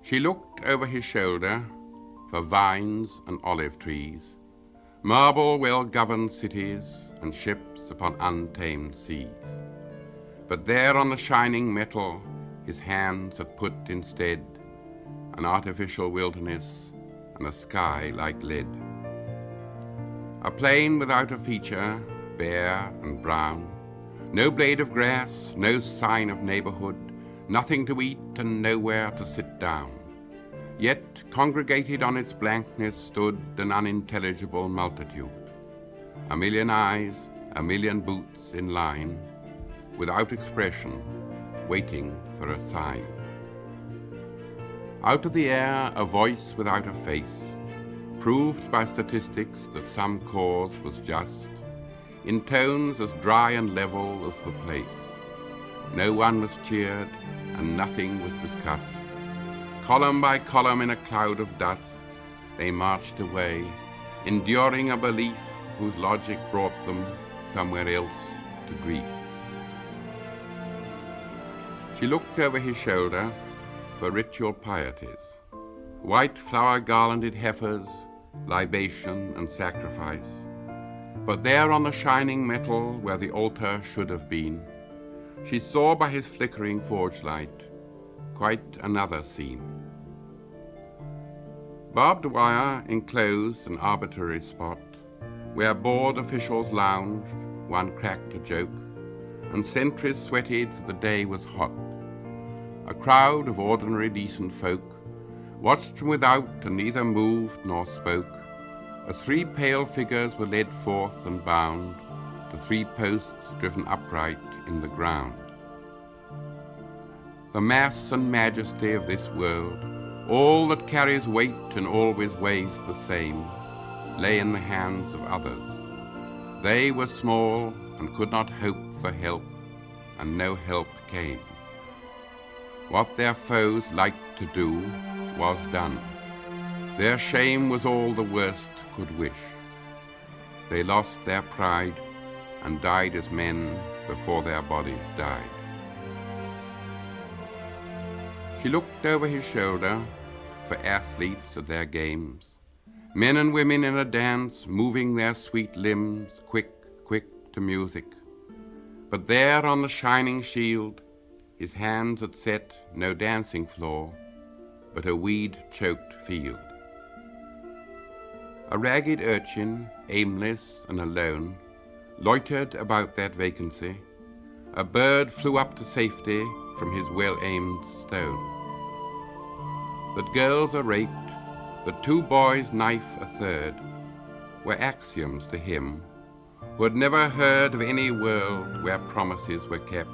She looked over his shoulder for vines and olive trees, marble well-governed cities and ships upon untamed seas. But there on the shining metal his hands had put instead an artificial wilderness and a sky like lead. A plain without a feature, bare and brown, no blade of grass, no sign of neighborhood, nothing to eat and nowhere to sit down. Yet congregated on its blankness stood an unintelligible multitude. A million eyes, a million boots in line, without expression, waiting for a sign. Out of the air, a voice without a face, proved by statistics that some cause was just, in tones as dry and level as the place. No one was cheered, and nothing was discussed. Column by column in a cloud of dust, they marched away, enduring a belief whose logic brought them somewhere else to grief. She looked over his shoulder for ritual pieties, white flower-garlanded heifers, libation and sacrifice. But there on the shining metal where the altar should have been, she saw by his flickering forge light quite another scene. Barbed wire enclosed an arbitrary spot where bored officials lounged, one cracked a joke, and sentries sweated for the day was hot. A crowd of ordinary decent folk watched from without and neither moved nor spoke, as three pale figures were led forth and bound to three posts driven upright in the ground. The mass and majesty of this world, all that carries weight and always weighs the same, lay in the hands of others. They were small and could not hope for help, and no help came. What their foes liked to do was done. Their shame was all the worst could wish. They lost their pride and died as men before their bodies died. She looked over his shoulder for athletes at their games, men and women in a dance, moving their sweet limbs, quick, quick to music. But there on the shining shield, his hands had set no dancing floor, but a weed-choked field. A ragged urchin, aimless and alone, loitered about that vacancy. A bird flew up to safety from his well-aimed stone. That girls are raped, that two boys knife a third, were axioms to him, who had never heard of any world where promises were kept,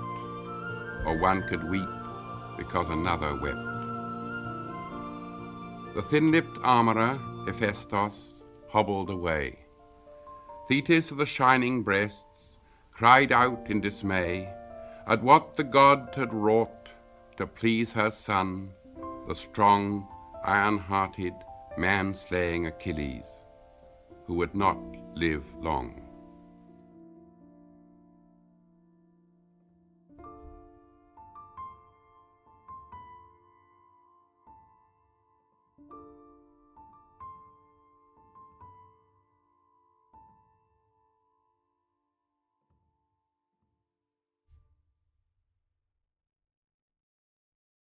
or one could weep because another wept. The thin-lipped armorer, Hephaestus, hobbled away. Thetis of the shining breasts cried out in dismay at what the god had wrought to please her son, the strong, iron-hearted, man-slaying Achilles, who would not live long.